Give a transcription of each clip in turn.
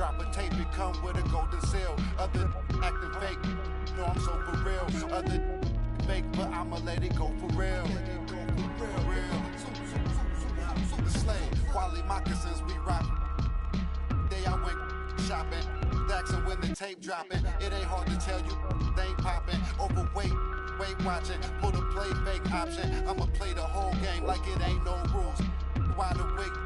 drop a tape and come with a golden seal. Other acting fake, no, I'm so for real. Other fake, but I'ma let it go for real. The slave, quality moccasins we rock. Day I went shopping, Daxon when the tape dropping. It ain't hard to tell you, they ain't popping. Overweight, weight watching, pull the play fake option. I'ma play the whole game like it ain't no rules. Wide awake,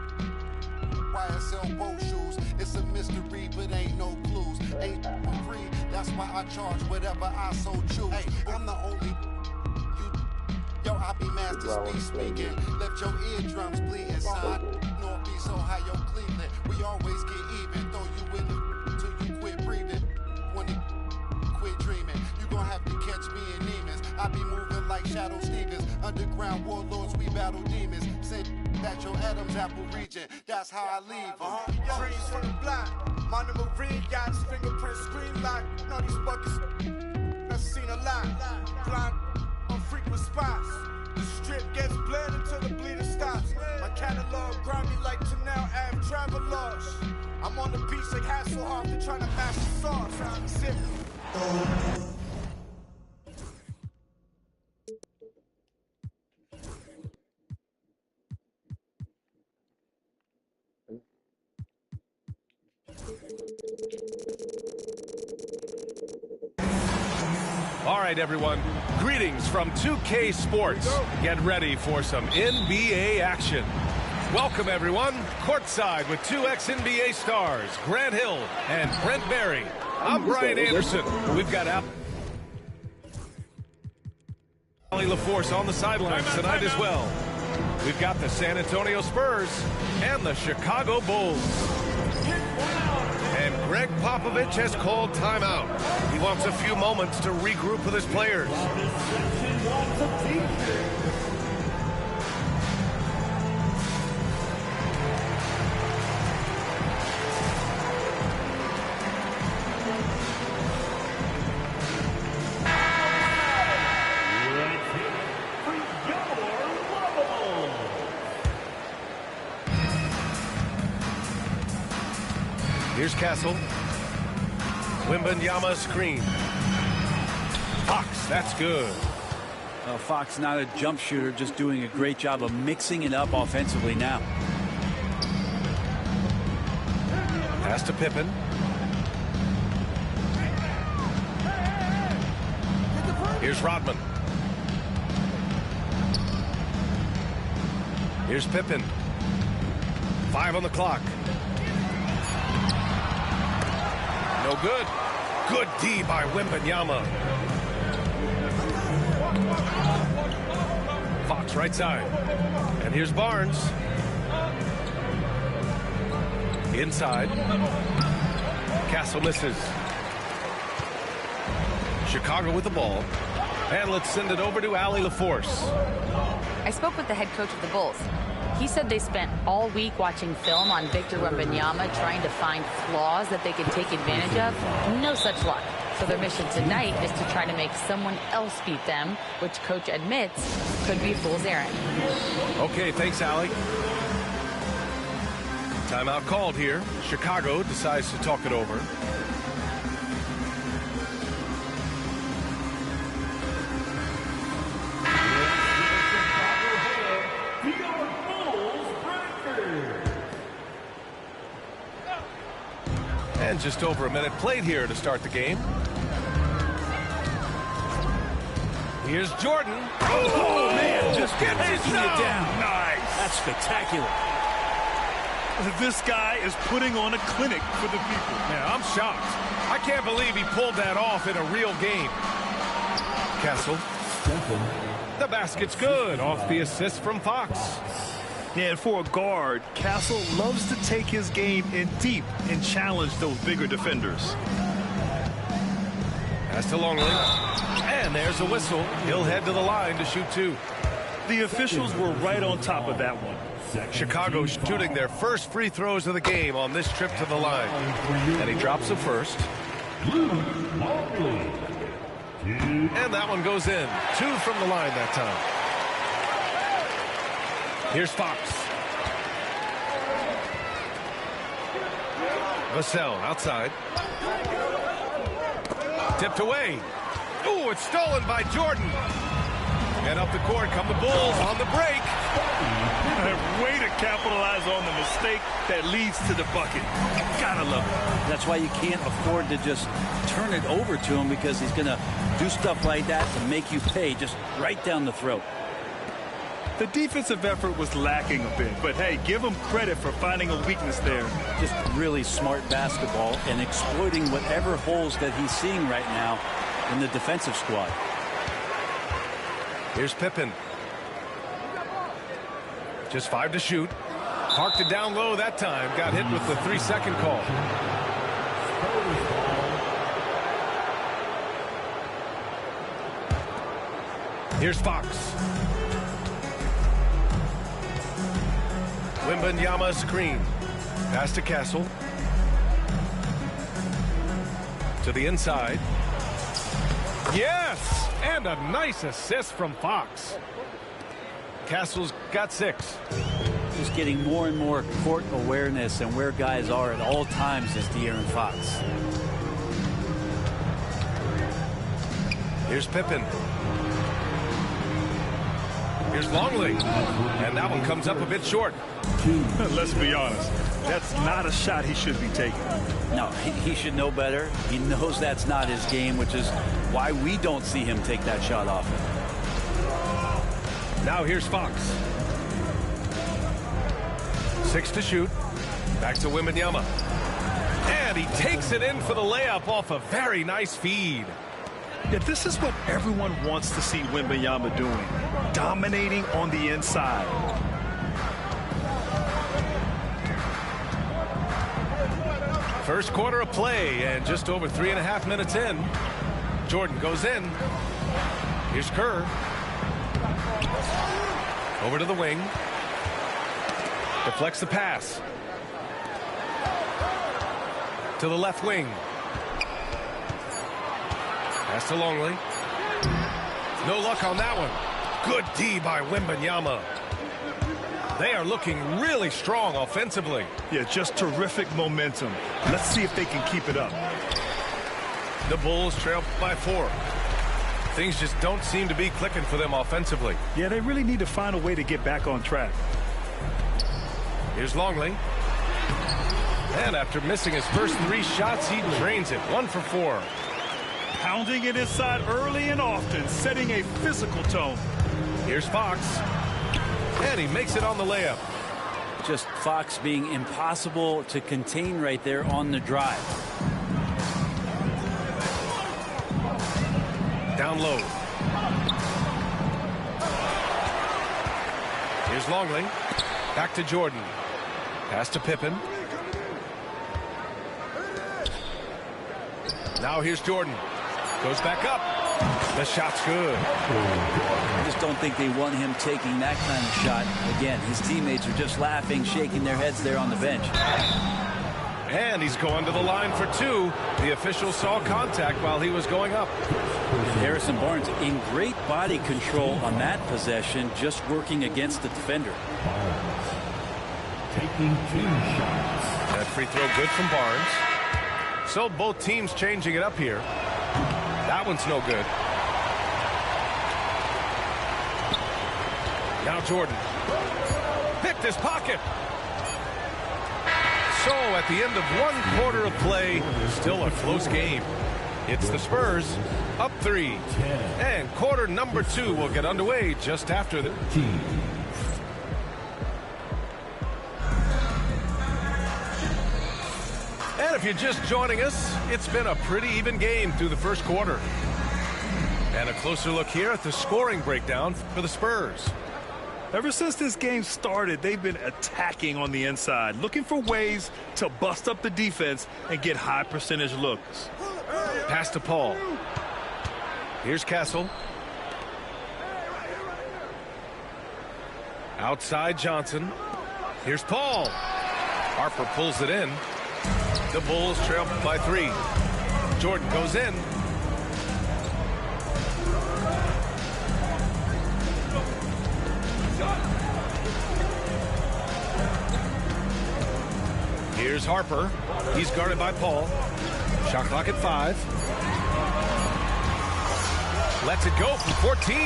YSL boat shoes. It's a mystery, but ain't no clues. Ain't free, that's why I charge whatever I so choose. Hey, I'm the only. Yo, I be master speaking. Left your eardrums bleeding, son. North Beach, Ohio, Cleveland. We always get even. Throw you in the till you quit breathing. When you quit dreaming, you gon' have to catch me in demons. I be moving like Shadow Stevens. Underground warlords, we battle demons. Say that your Adam's apple region. That's how I leave. Freeze from the block. My number red yachts, fingerprint screen lock. Know these buckets. I've seen a lot. Blind on frequent spots. The strip gets bled until the bleeding stops. My catalog grind me like Chanel Ave travelers. I'm on the beach like Hasselhoff to trying to mash the sauce. Zip. All right, everyone. Greetings from 2K Sports. Get ready for some NBA action. Welcome, everyone. Courtside with two ex-NBA stars, Grant Hill and Brent Berry. I'm Brian Anderson. We've got Ali LaForce on the sidelines tonight as well. We've got the San Antonio Spurs and the Chicago Bulls. And Greg Popovich has called timeout. He wants a few moments to regroup with his players. Here's Castle. Wembanyama screen. Fox, that's good. Well, Fox not a jump shooter, just doing a great job of mixing it up offensively now. Pass to Pippen. Here's Rodman. Here's Pippen. 5 on the clock. No good. Good D by Wembanyama. Fox right side. And here's Barnes. Inside. Castle misses. Chicago with the ball. And let's send it over to Ali LaForce. I spoke with the head coach of the Bulls. He said they spent all week watching film on Victor Wembanyama, trying to find flaws that they could take advantage of. No such luck. So their mission tonight is to try to make someone else beat them, which coach admits could be a fool's errand. Okay, thanks, Allie. Timeout called here. Chicago decides to talk it over. And just over a minute played here to start the game. Here's Jordan. Oh, man, just gets it down. Nice. That's spectacular. This guy is putting on a clinic for the people. Man, I'm shocked. I can't believe he pulled that off in a real game. Castle. The basket's good off the assist from Fox. And for a guard, Castle loves to take his game in deep and challenge those bigger defenders. Pass to Longley. And there's a whistle. He'll head to the line to shoot two. The officials were right on top of that one. Chicago shooting their first free throws of the game on this trip to the line. And he drops the first. And that one goes in. 2 from the line that time. Here's Fox. Vassell outside. Tipped away. Ooh, it's stolen by Jordan. And up the court come the Bulls on the break. Way to capitalize on the mistake that leads to the bucket. Gotta love it. That's why you can't afford to just turn it over to him, because he's going to do stuff like that to make you pay just right down the throat. The defensive effort was lacking a bit, but hey, give him credit for finding a weakness there. Just really smart basketball and exploiting whatever holes that he's seeing right now in the defensive squad. Here's Pippen. Just 5 to shoot. Parked it down low that time. Got hit with the 3-second call. Here's Fox. Wembanyama screen. Pass to Castle. To the inside. Yes! And a nice assist from Fox. Castle's got 6. Just getting more and more court awareness and where guys are at all times is De'Aaron Fox. Here's Pippen. Here's Longley. And that one comes up a bit short. Let's be honest. That's not a shot he should be taking. No, he should know better. He knows that's not his game, which is why we don't see him take that shot often. Now here's Fox. 6 to shoot. Back to Wembanyama. And he takes it in for the layup off a very nice feed. Yeah, this is what everyone wants to see Wembanyama doing. Dominating on the inside. First quarter of play, and just over 3.5 minutes in. Jordan goes in. Here's Kerr. Over to the wing. Deflects the pass. To the left wing. Pass to Longley. No luck on that one. Good D by Wembanyama. They are looking really strong offensively. Yeah, just terrific momentum. Let's see if they can keep it up. The Bulls trail by 4. Things just don't seem to be clicking for them offensively. Yeah, they really need to find a way to get back on track. Here's Longley. And after missing his first 3 shots, he drains it. 1 for 4. Pounding it inside early and often, setting a physical tone. Here's Fox. And he makes it on the layup. Just Fox being impossible to contain right there on the drive. Down low. Here's Longley. Back to Jordan. Pass to Pippen. Now here's Jordan. Goes back up. The shot's good. I just don't think they want him taking that kind of shot. Again, his teammates are just laughing, shaking their heads there on the bench. And he's going to the line for 2. The official saw contact while he was going up. Harrison Barnes in great body control on that possession, just working against the defender. Taking 2 shots. That free throw good from Barnes. So both teams changing it up here. That one's no good. Now Jordan. Picked his pocket. So at the end of 1 quarter of play, still a close game. It's the Spurs up 3. And quarter number 2 will get underway just after the... And if you're just joining us, it's been a pretty even game through the first quarter. And a closer look here at the scoring breakdown for the Spurs. Ever since this game started, they've been attacking on the inside, looking for ways to bust up the defense and get high percentage looks. Pass to Paul. Here's Castle. Outside Johnson. Here's Paul. Harper pulls it in. The Bulls trail by 3. Jordan goes in. Here's Harper. He's guarded by Paul. Shot clock at 5. Lets it go from 14.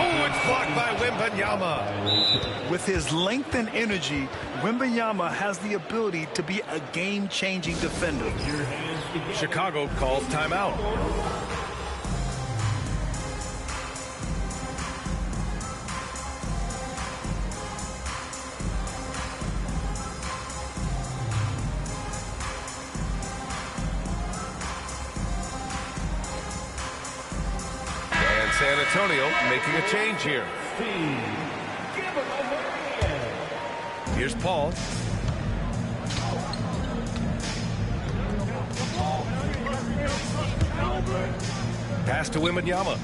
Oh, it's blocked by Wembanyama. With his length and energy, Wembanyama has the ability to be a game-changing defender. Chicago calls timeout. San Antonio making a change here. Here's Paul. Pass to Wembanyama.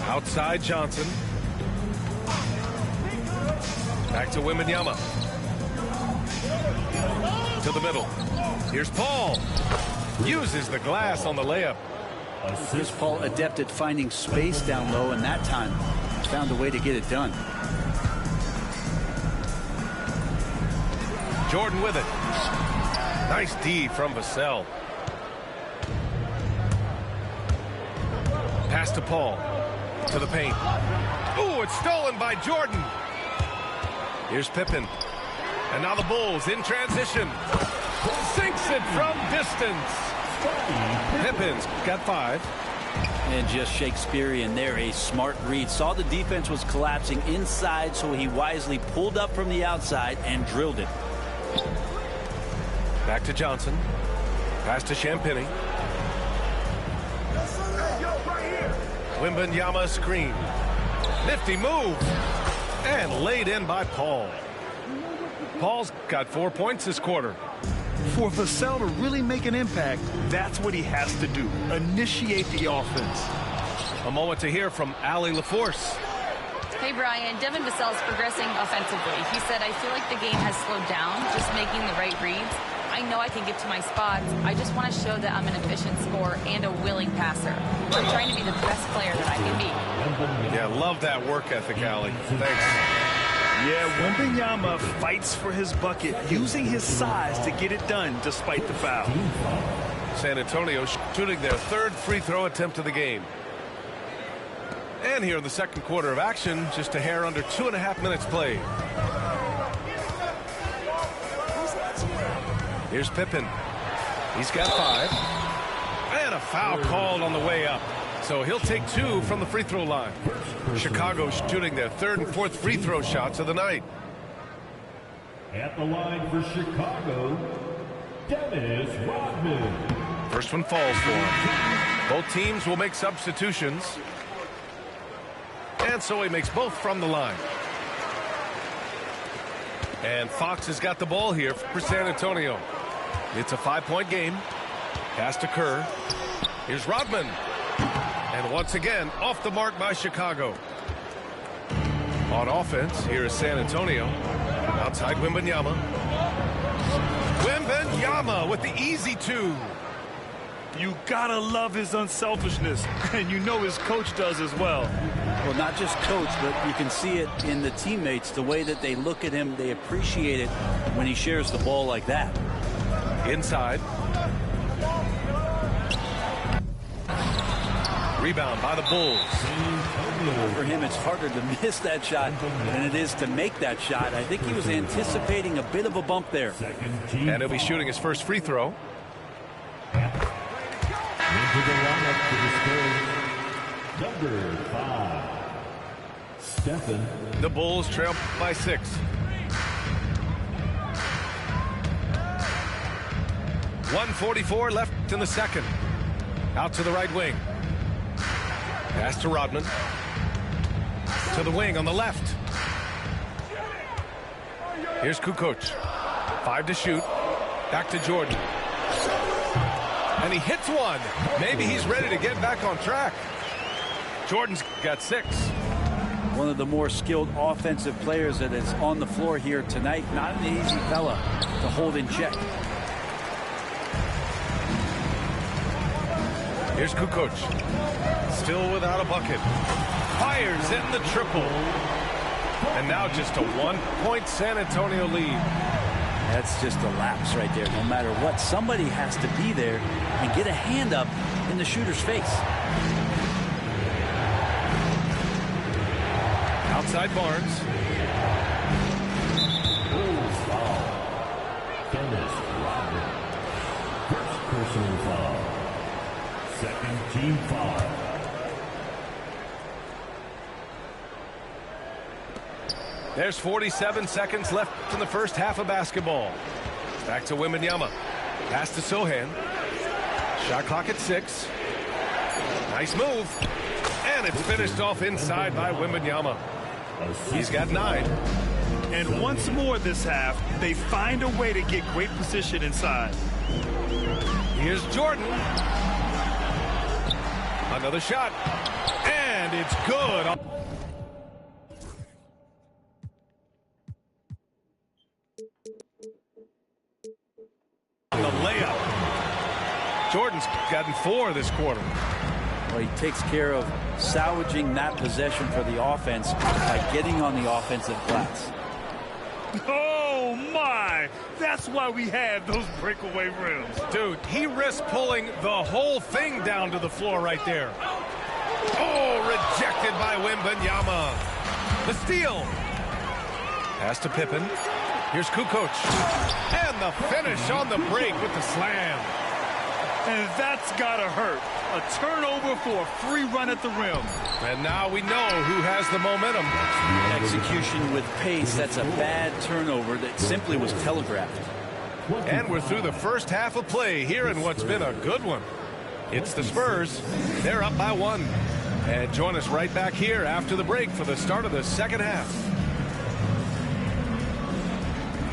Outside Johnson. Back to Wembanyama. To the middle. Here's Paul. Uses the glass on the layup. Here's Paul adept at finding space down low, and that time found a way to get it done. Jordan with it. Nice D from Vassell. Pass to Paul. To the paint. Ooh, it's stolen by Jordan. Here's Pippen. And now the Bulls in transition. Sinks it from distance. Pippen's got 5. And just Shakespearean there, a smart read. Saw the defense was collapsing inside, so he wisely pulled up from the outside and drilled it. Back to Johnson. Pass to Champagny. Wembanyama screen. Nifty move. And laid in by Paul. Paul's got 4 points this quarter. For Vassell to really make an impact, that's what he has to do. Initiate the offense. A moment to hear from Allie LaForce. Hey, Brian. Devin Vassell's progressing offensively. He said, I feel like the game has slowed down, just making the right reads. I know I can get to my spots. I just want to show that I'm an efficient scorer and a willing passer. I'm trying to be the best player that I can be. Yeah, love that work ethic, Allie. Thanks. Yeah, Wembanyama fights for his bucket, using his size to get it done despite the foul. San Antonio shooting their 3rd free throw attempt of the game. And here in the second quarter of action, just a hair under 2.5 minutes played. Here's Pippen. He's got 5. And a foul called on the way up. So he'll take 2 from the free throw line. Chicago shooting their 3rd and 4th free throw shots of the night. At the line for Chicago, Dennis Rodman. First one falls for him. Both teams will make substitutions. And so he makes both from the line. And Fox has got the ball here for San Antonio. It's a 5-point game. Pass to Kerr. Here's Rodman. And once again, off the mark by Chicago. On offense, here is San Antonio. Outside Wembanyama. Wembanyama with the easy 2. You gotta love his unselfishness, and you know his coach does as well. Well, not just coach, but you can see it in the teammates, the way that they look at him. They appreciate it when he shares the ball like that. Inside. Rebound by the Bulls. For him, it's harder to miss that shot than it is to make that shot. I think he was anticipating a bit of a bump there. And he'll be shooting his first free throw. Into the lineup for the Spurs, number 5, Stephen. The Bulls trail by 6. 1:44 left in the second. Out to the right wing. Pass to Rodman. To the wing on the left. Here's Kukoc. 5 to shoot. Back to Jordan. And he hits one. Maybe he's ready to get back on track. Jordan's got 6. One of the more skilled offensive players that is on the floor here tonight. Not an easy fella to hold in check. Here's Kukoc. Still without a bucket. Fires in the triple. And now just a 1-point San Antonio lead. That's just a lapse right there. No matter what, somebody has to be there and get a hand up in the shooter's face. Outside Barnes. Dennis Rodman. First personal foul. Second team foul. There's 47 seconds left in the first half of basketball. Back to Wembanyama. Pass to Sohan. Shot clock at 6. Nice move. And it's finished off inside by Wembanyama. He's got 9. And once more this half, they find a way to get great position inside. Here's Jordan. Another shot. And it's good. The layup. Jordan's gotten 4 this quarter. Well, he takes care of salvaging that possession for the offense by getting on the offensive glass. Oh, my. That's why we have those breakaway rims. Dude, he risked pulling the whole thing down to the floor right there. Oh, rejected by Wembanyama. The steal. Pass to Pippen. Here's Kukoc. And the finish on the break with the slam. And that's gotta hurt. A turnover for a free run at the rim. And now we know who has the momentum. Execution with pace. That's a bad turnover that simply was telegraphed. And we're through the first half of play here in what's been a good one. It's the Spurs. They're up by 1. And join us right back here after the break for the start of the second half.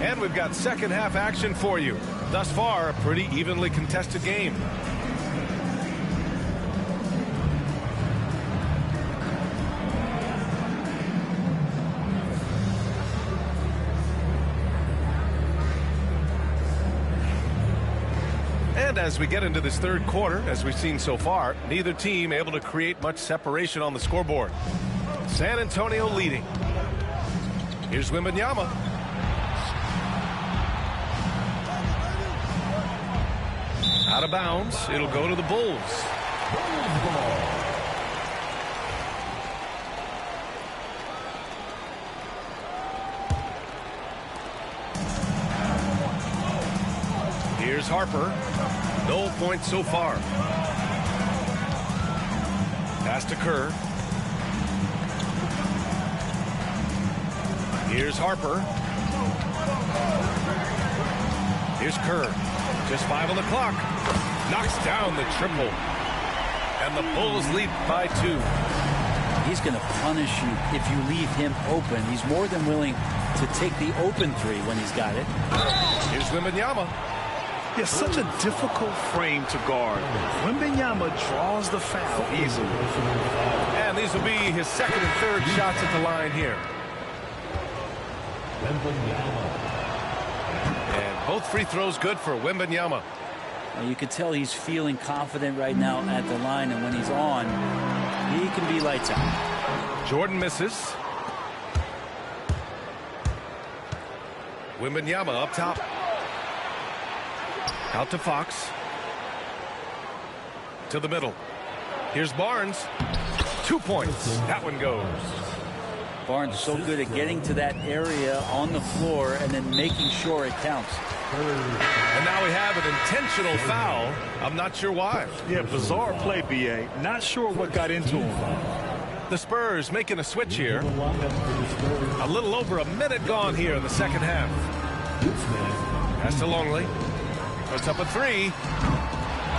And we've got second half action for you. Thus far, a pretty evenly contested game. And as we get into this third quarter, as we've seen so far, neither team able to create much separation on the scoreboard. San Antonio leading. Here's Wembanyama. Out of bounds. It'll go to the Bulls. Here's Harper. No points so far. Pass to Kerr. Here's Harper. Here's Kerr. Just 5 on the clock. Knocks down the triple. And the Bulls lead by 2. He's going to punish you if you leave him open. He's more than willing to take the open 3 when he's got it. Here's Wembanyama. It's such a difficult frame to guard. Wembanyama draws the foul easily. And these will be his second and third shots at the line here. And both free throws good for Wembanyama. Well, you can tell he's feeling confident right now at the line, and when he's on, he can be lights out. Jordan misses. Wembanyama up top. Out to Fox. To the middle. Here's Barnes. 2 points. That one goes. Barnes is so good at getting to that area on the floor and then making sure it counts. And now we have an intentional foul. I'm not sure why. Yeah, bizarre play, B.A. Not sure what got into him. The Spurs making a switch here. A little over a minute gone here in the second half. Pass to Longley. Puts up a 3.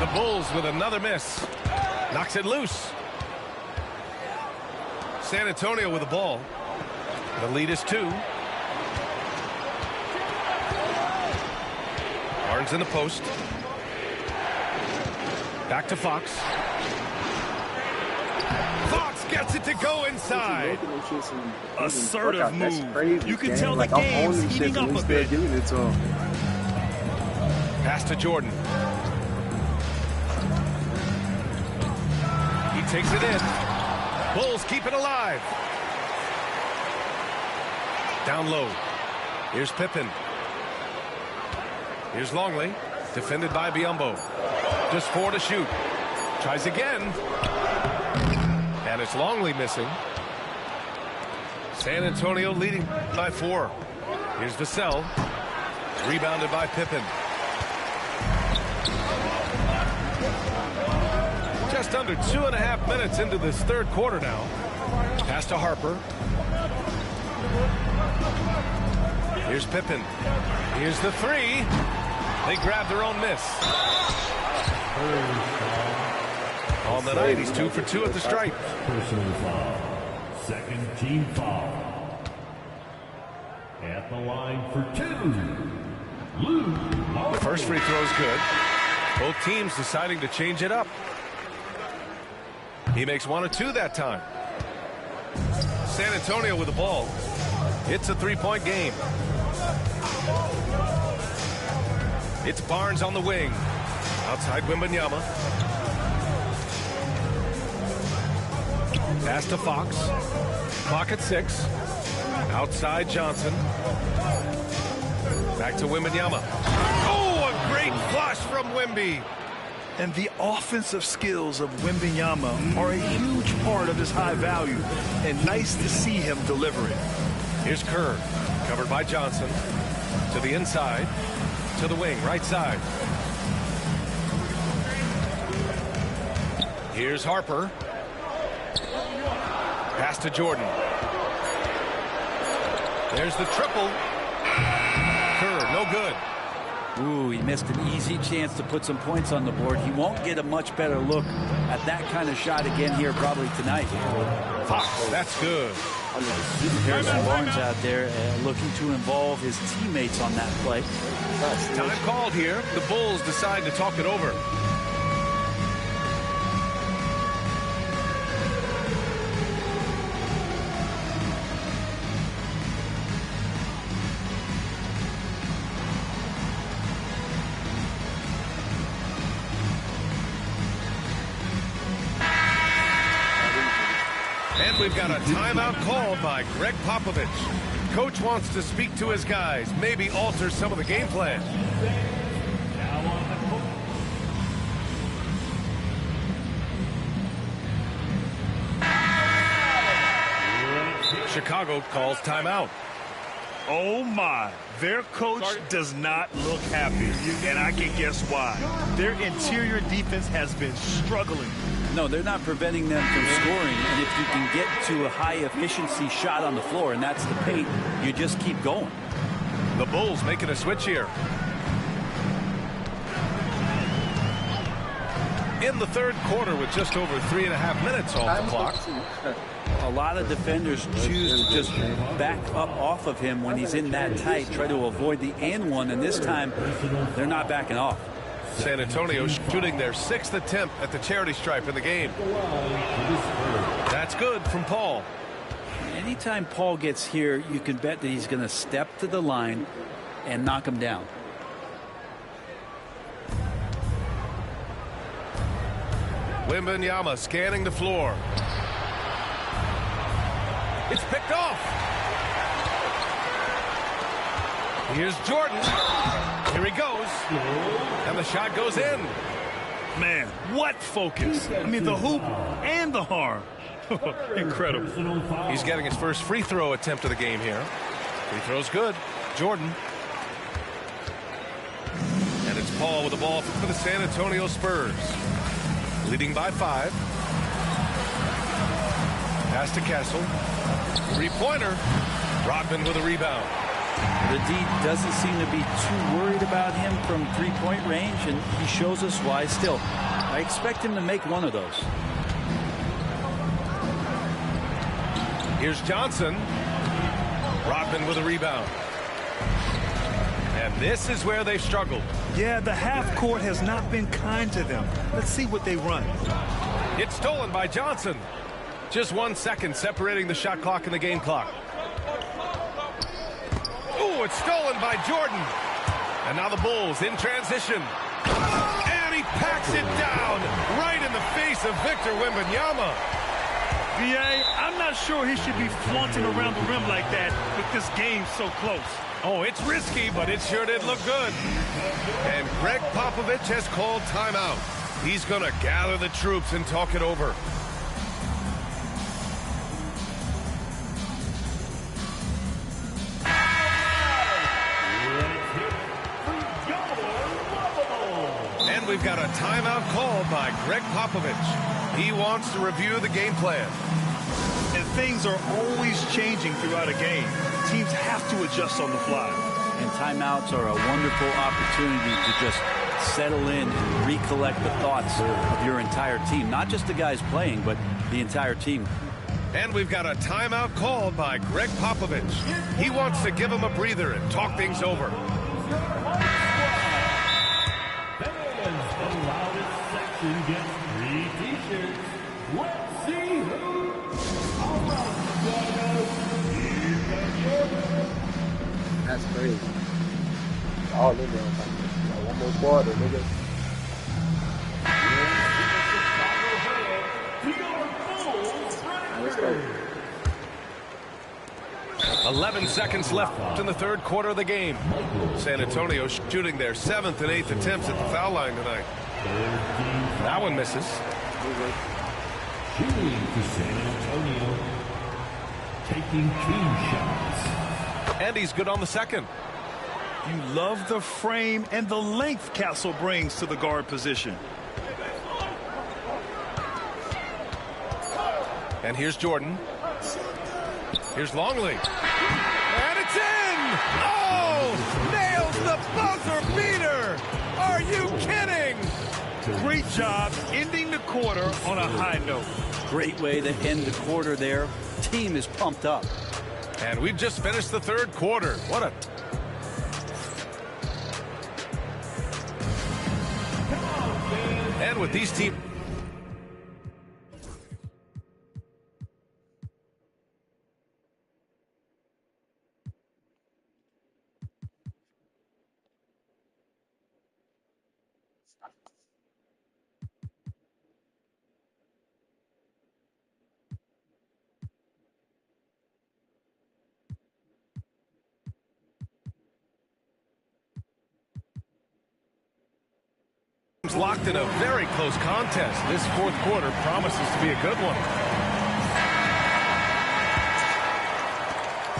The Bulls with another miss. Knocks it loose. San Antonio with the ball. The lead is 2. Barnes in the post. Back to Fox. Fox gets it to go inside. Assertive move. Crazy, you can tell the game's heating up a bit. Pass to Jordan. He takes it in. Bulls keep it alive. Down low. Here's Pippen. Here's Longley. Defended by Biyombo. Just 4 to shoot. Tries again. And it's Longley missing. San Antonio leading by 4. Here's Vassell. Rebounded by Pippen. Just under 2.5 minutes into this third quarter now. Pass to Harper. Here's Pippen. Here's the 3. They grab their own miss. On the night, he's 2 for 2 at the stripe. Personal foul. Second team foul. At the line for 2. The first free throw is good. Both teams deciding to change it up. He makes 1 of 2 that time. San Antonio with the ball. It's a 3-point game. It's Barnes on the wing. Outside Wembanyama. Pass to Fox. Clock at 6. Outside Johnson. Back to Wembanyama. Oh, a great flush from Wemby. And the offensive skills of Wembanyama are a huge part of his high value. And nice to see him deliver it. Here's Kerr. Covered by Johnson. To the inside. To the wing. Right side. Here's Harper. Pass to Jordan. There's the triple. Kerr, no good. Ooh, he missed an easy chance to put some points on the board. He won't get a much better look at that kind of shot again here probably tonight. Fox, that's good. Harrison Barnes out there looking to involve his teammates on that play. Time called here. The Bulls decide to talk it over. And we've got a timeout called by Greg Popovich. Coach wants to speak to his guys, maybe alter some of the game plan. Chicago calls timeout. Oh my, their coach does not look happy, and I can guess why. Their interior defense has been struggling. No, they're not preventing them from scoring, and if you can get to a high-efficiency shot on the floor, and that's the paint, you just keep going. The Bulls making a switch here. In the third quarter with just over 3.5 minutes off the clock. A lot of defenders choose to just back up off of him when he's in that tight, try to avoid the and one, and this time they're not backing off. San Antonio shooting their 6th attempt at the charity stripe in the game. That's good from Paul. Anytime Paul gets here, you can bet that he's going to step to the line and knock him down. Wembanyama scanning the floor. It's picked off. Here's Jordan. Here he goes. And the shot goes in. Man, what focus. I mean, the hoop and the harm. Incredible. He's getting his first free throw attempt of the game here. Free throw's good. Jordan. And it's Paul with the ball for the San Antonio Spurs. Leading by 5. Pass to Castle. Three-pointer. Rodman with a rebound. The D doesn't seem to be too worried about him from three-point range, and he shows us why still. I expect him to make one of those. Here's Johnson. Rodman with a rebound. And this is where they've struggled. Yeah, the half court has not been kind to them. Let's see what they run. It's stolen by Johnson. Just 1 second separating the shot clock and the game clock. Ooh, it's stolen by Jordan. And now the Bulls in transition. And he packs it down right in the face of Victor Wembanyama. B.A., I'm not sure he should be flaunting around the rim like that with this game so close. Oh, it's risky, but it sure did look good. And Greg Popovich has called timeout. He's going to gather the troops and talk it over. And we've got a timeout called by Greg Popovich. He wants to review the game plan. And things are always changing throughout a game. Teams have to adjust on the fly. And timeouts are a wonderful opportunity to just settle in and recollect the thoughts of your entire team. Not just the guys playing, but the entire team. And we've got a timeout called by Greg Popovich. He wants to give him a breather and talk things over. That's crazy. All in there. One more quarter, nigga. 11 seconds left in the third quarter of the game. San Antonio shooting their 7th and 8th attempts at the foul line tonight. That one misses. Shooting to San Antonio. Taking team shots. And he's good on the second. You love the frame and the length Castle brings to the guard position. And here's Jordan. Here's Longley. And it's in! Oh! Nails the buzzer beater! Are you kidding? Great job ending the quarter on a high note. Great way to end the quarter there. Team is pumped up. And we've just finished the third quarter. What a... And with these teams... locked in a very close contest. This fourth quarter promises to be a good one.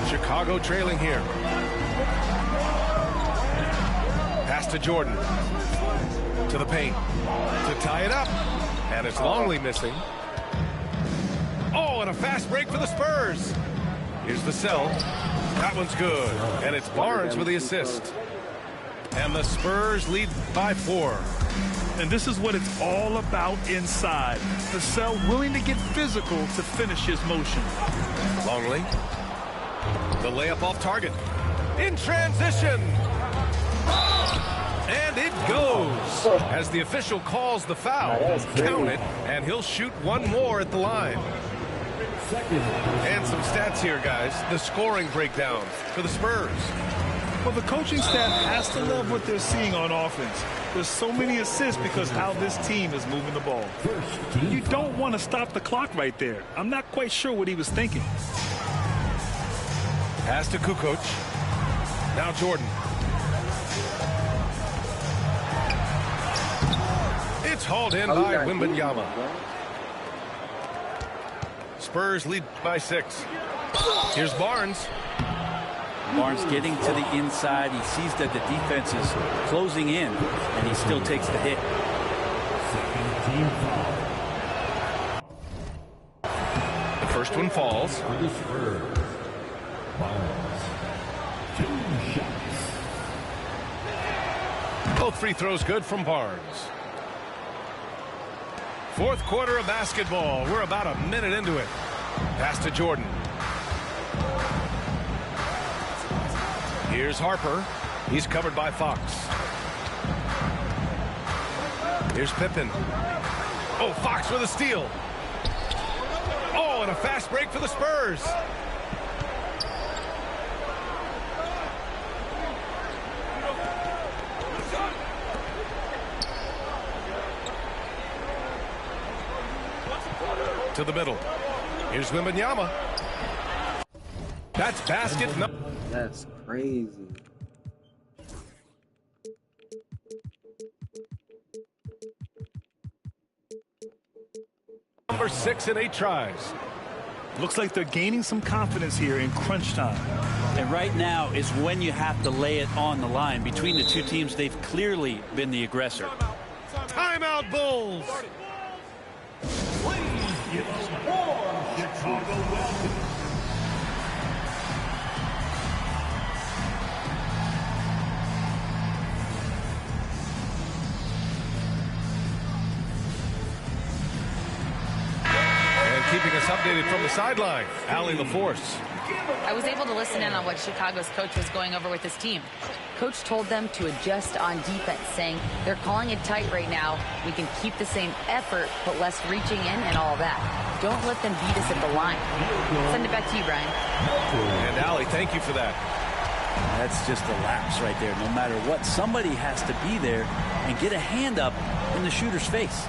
Chicago trailing here. Pass to Jordan. To the paint. To tie it up. And it's Longley missing. Oh, and a fast break for the Spurs. Here's the sell. That one's good. And it's Barnes with the assist. And the Spurs lead by 4. And this is what it's all about inside. Vassell willing to get physical to finish his motion. Longley. The layup off target. In transition. And it goes. As the official calls the foul. Count it. And he'll shoot one more at the line. And some stats here, guys. The scoring breakdown for the Spurs. Well, the coaching staff has to love what they're seeing on offense. There's so many assists because how this team is moving the ball. You don't want to stop the clock right there. I'm not quite sure what he was thinking. Pass to Kukoc. Now Jordan. It's hauled in by Wembanyama. Spurs lead by 6. Here's Barnes. Barnes getting to the inside. He sees that the defense is closing in, and he still takes the hit. The first one falls. Both free throws good from Barnes. Fourth quarter of basketball. We're about a minute into it. Pass to Jordan. Here's Harper. He's covered by Fox. Here's Pippen. Oh, Fox with a steal. Oh, and a fast break for the Spurs. To the middle. Here's Wembanyama. That's basket. That's crazy. Number 6 in 8 tries. Looks like they're gaining some confidence here in crunch time. And right now is when you have to lay it on the line. Between the two teams, they've clearly been the aggressor. Timeout, Bulls. Please give us more Chicago welcome. Keeping us updated from the sideline, Allie LaForce. I was able to listen in on what Chicago's coach was going over with his team. Coach told them to adjust on defense, saying they're calling it tight right now. We can keep the same effort, but less reaching in and all that. Don't let them beat us at the line. Send it back to you, Brian. And Allie, thank you for that. That's just a lapse right there. No matter what, somebody has to be there and get a hand up in the shooter's face.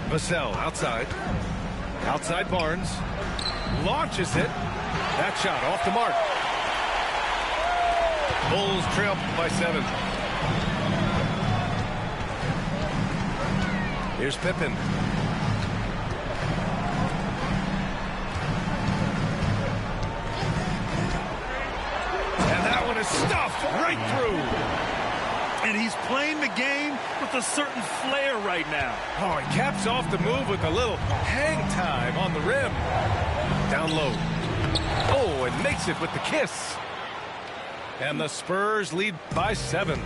Vassell outside. Outside Barnes. Launches it. That shot off the mark. Bulls trail by 7. Here's Pippen. And that one is stuffed right through. And he's playing the game with a certain flair right now. Oh, he caps off the move with a little hang time on the rim. Down low. Oh, and makes it with the kiss. And the Spurs lead by 7.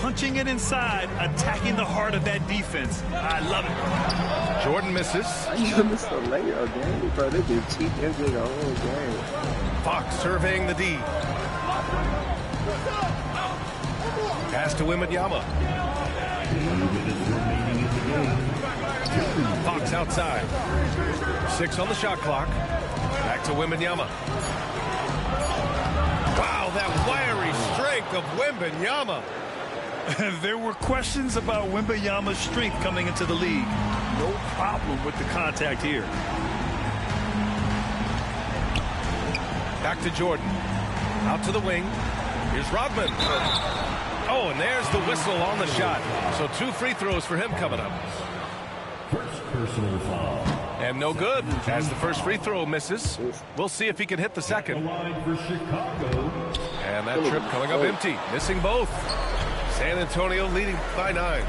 Punching it inside, attacking the heart of that defense. I love it. Jordan misses. You missed the layup, game, bro. They been cheap MJ the whole game. Fox surveying the D. Pass to Wembanyama. Fox outside. 6 on the shot clock. Back to Wembanyama. Wow, that wiry strength of Wembanyama. There were questions about Wembanyama's strength coming into the league. No problem with the contact here. Back to Jordan. Out to the wing. Here's Rodman. Oh, and there's the whistle on the shot. So 2 free throws for him coming up. First personal foul. And no good as the first free throw misses. We'll see if he can hit the second. Line for Chicago. And that trip coming up empty. Missing both. San Antonio leading by 9.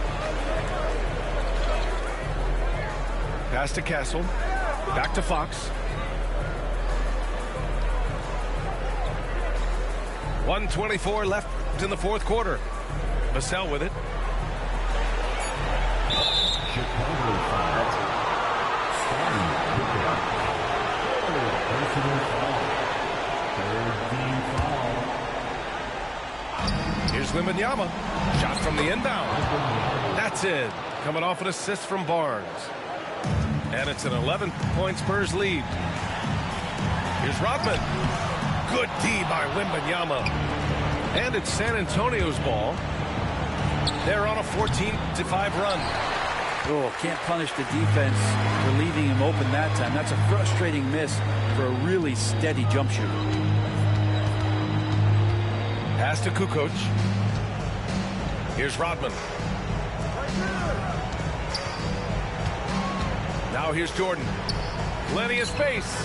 Pass to Castle. Back to Fox. 1:24 left in the 4th quarter. Vassell with it. Chicago foul. Starting personal foul. 3rd team foul. Here's Wembanyama. Shot from the inbound. That's it. Coming off an assist from Barnes. And it's an 11-point Spurs lead. Here's Rodman. Good D by Wembanyama. And it's San Antonio's ball. They're on a 14-5 run. Oh, can't punish the defense for leaving him open that time. That's a frustrating miss for a really steady jump shooter. Pass to Kukoc. Here's Rodman. Now here's Jordan. Plenty of space.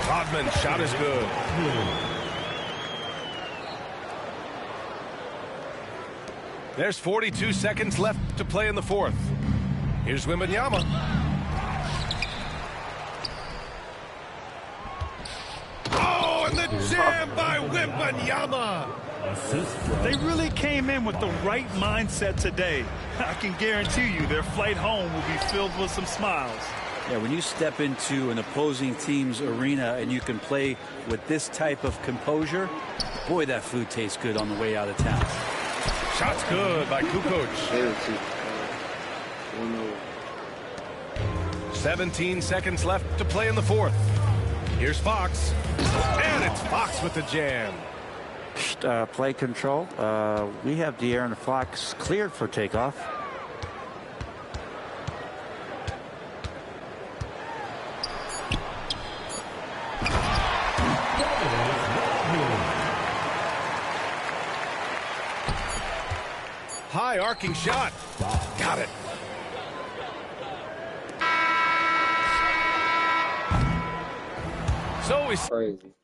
Rodman's shot is good. There's 42 seconds left to play in the 4th. Here's Wembanyama. Oh, and the jam by Wembanyama. They really came in with the right mindset today. I can guarantee you their flight home will be filled with some smiles. Yeah, when you step into an opposing team's arena and you can play with this type of composure, boy, that food tastes good on the way out of town. Shot's good by Kukoc. 17 seconds left to play in the 4th. Here's Fox. And it's Fox with the jam. Play control. We have De'Aaron Fox cleared for takeoff. High arcing shot. Got it. So we Crazy.